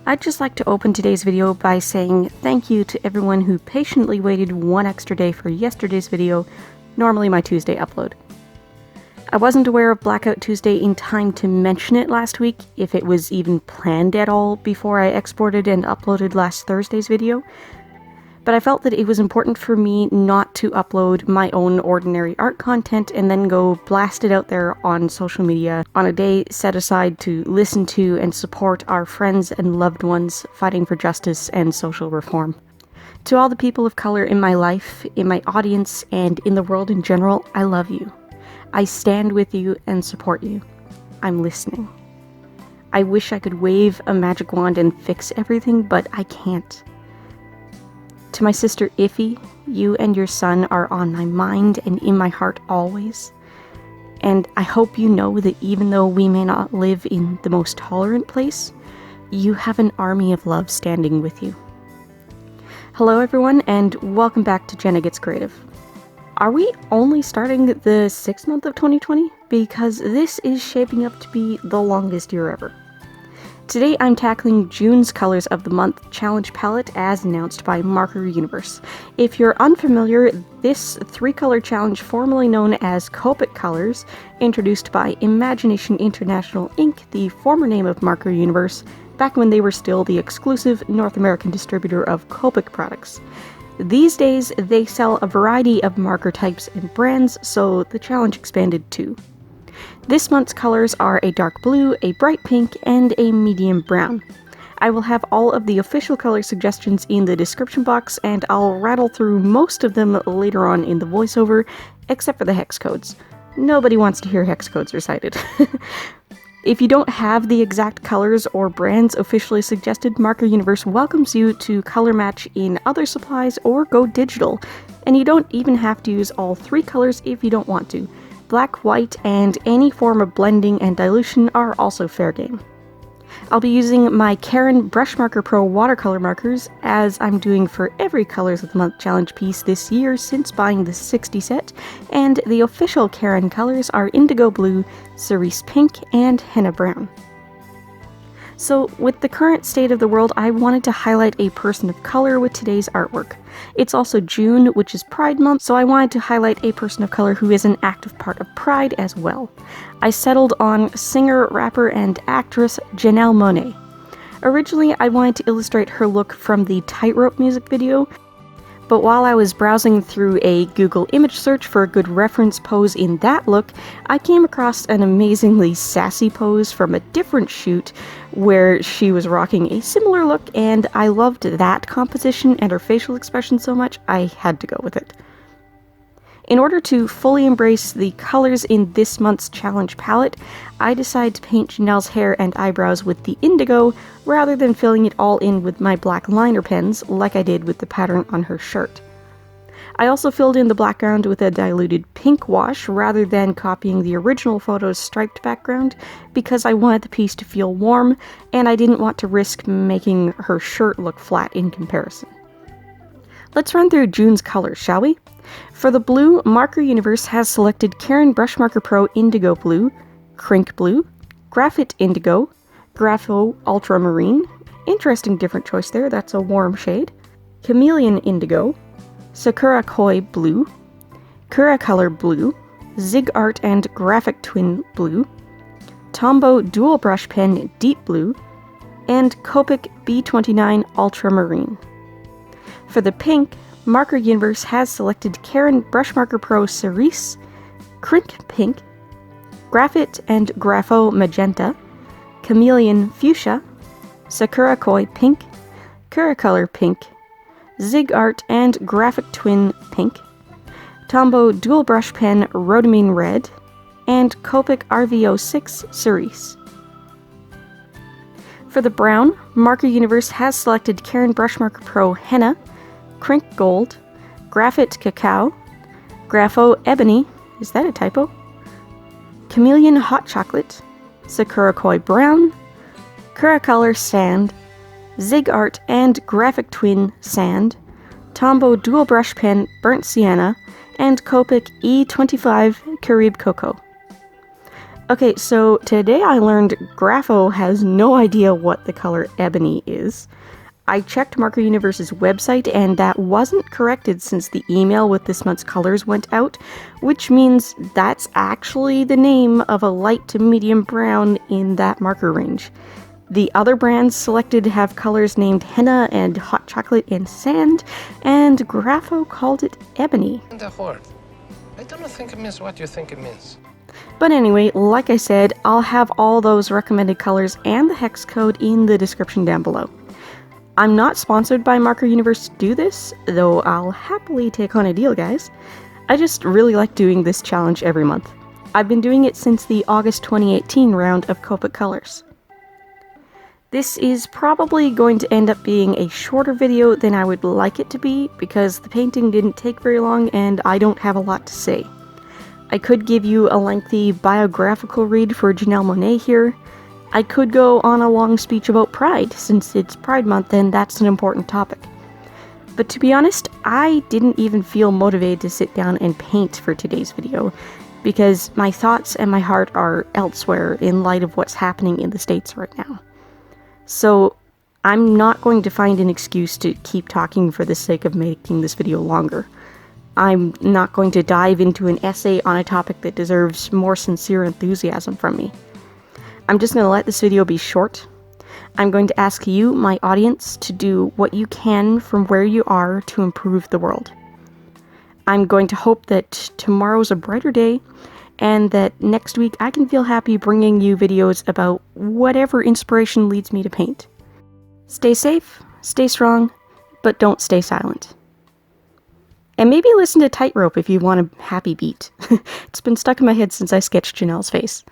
I'd just like to open today's video by saying thank you to everyone who patiently waited one extra day for yesterday's video, normally my Tuesday upload. I wasn't aware of Blackout Tuesday in time to mention it last week, if it was even planned at all before I exported and uploaded last Thursday's video, but I felt that it was important for me not to upload my own ordinary art content and then go blast it out there on social media on a day set aside to listen to and support our friends and loved ones fighting for justice and social reform. To all the people of color in my life, in my audience, and in the world in general, I love you. I stand with you and support you. I'm listening. I wish I could wave a magic wand and fix everything, but I can't. To my sister Iffy, you and your son are on my mind and in my heart always. And I hope you know that even though we may not live in the most tolerant place, you have an army of love standing with you. Hello everyone, and welcome back to Jenna Gets Creative. Are we only starting the 6th month of 2020? Because this is shaping up to be the longest year ever. Today I'm tackling June's Colors of the Month challenge palette as announced by Marker Universe. If you're unfamiliar, this 3-color challenge, formerly known as Copic Colors, introduced by Imagination International Inc., the former name of Marker Universe, back when they were still the exclusive North American distributor of Copic products. These days, they sell a variety of marker types and brands, so the challenge expanded too. This month's colors are a dark blue, a bright pink, and a medium brown. I will have all of the official color suggestions in the description box, and I'll rattle through most of them later on in the voiceover, except for the hex codes. Nobody wants to hear hex codes recited. If you don't have the exact colors or brands officially suggested, Marker Universe welcomes you to color match in other supplies or go digital, and you don't even have to use all 3 colors if you don't want to. Black, white, and any form of blending and dilution are also fair game. I'll be using my Karin Brushmarker Pro watercolor markers, as I'm doing for every Colors of the Month challenge piece this year since buying the 60 set, and the official Karin colors are Indigo Blue, Cerise Pink, and Henna Brown. So, with the current state of the world, I wanted to highlight a person of color with today's artwork. It's also June, which is Pride Month, so I wanted to highlight a person of color who is an active part of Pride as well. I settled on singer, rapper, and actress Janelle Monae. Originally, I wanted to illustrate her look from the Tightrope music video, but while I was browsing through a Google image search for a good reference pose in that look, I came across an amazingly sassy pose from a different shoot where she was rocking a similar look, and I loved that composition and her facial expression so much, I had to go with it. In order to fully embrace the colors in this month's challenge palette, I decided to paint Janelle's hair and eyebrows with the Indigo, rather than filling it all in with my black liner pens, like I did with the pattern on her shirt. I also filled in the background with a diluted pink wash, rather than copying the original photo's striped background, because I wanted the piece to feel warm, and I didn't want to risk making her shirt look flat in comparison. Let's run through June's colors, shall we? For the blue, Marker Universe has selected Karin Brushmarker Pro Indigo Blue, Krink Blue, Graphite Indigo, Grapho Ultramarine, interesting different choice there, that's a warm shade, Chameleon Indigo, Sakura Koi Blue, Kurecolor Blue, Zig Art and Graphic Twin Blue, Tombow Dual Brush Pen Deep Blue, and Copic B29 Ultramarine. For the pink, Marker Universe has selected Karin Brushmarker Pro Cerise, Krink Pink, Graphite and Grapho Magenta, Chameleon Fuschia, Sakura Koi Pink, Kurecolor Pink, Zig Art and Graphic Twin Pink, Tombow Dual Brush Pen Rhodamine Red, and Copic RV06 Cerise. For the brown, Marker Universe has selected Karin Brushmarker Pro Henna, Krink Gold, Graphite Cacao, Grapho Ebony, is that a typo? Chameleon Hot Chocolate, Sakura Koi Brown, Kurecolor Sand, Zig Art and Graphic Twin Sand, Tombow Dual Brush Pen Burnt Sienna, and Copic E25 Caribe Cocoa. Okay, so today I learned Grapho has no idea what the color ebony is. I checked Marker Universe's website and that wasn't corrected since the email with this month's colors went out, which means that's actually the name of a light to medium brown in that marker range. The other brands selected have colors named Henna and Hot Chocolate and Sand, and Grapho called it Ebony. The horde. I don't think it means what you think it means. But anyway, like I said, I'll have all those recommended colors and the hex code in the description down below. I'm not sponsored by Marker Universe to do this, though I'll happily take on a deal, guys. I just really like doing this challenge every month. I've been doing it since the August 2018 round of Copic Colors. This is probably going to end up being a shorter video than I would like it to be, because the painting didn't take very long and I don't have a lot to say. I could give you a lengthy biographical read for Janelle Monae here. I could go on a long speech about Pride, since it's Pride Month and that's an important topic. But to be honest, I didn't even feel motivated to sit down and paint for today's video, because my thoughts and my heart are elsewhere in light of what's happening in the States right now. So I'm not going to find an excuse to keep talking for the sake of making this video longer. I'm not going to dive into an essay on a topic that deserves more sincere enthusiasm from me. I'm just going to let this video be short. I'm going to ask you, my audience, to do what you can from where you are to improve the world. I'm going to hope that tomorrow's a brighter day, and that next week I can feel happy bringing you videos about whatever inspiration leads me to paint. Stay safe, stay strong, but don't stay silent. And maybe listen to Tightrope if you want a happy beat. It's been stuck in my head since I sketched Janelle's face.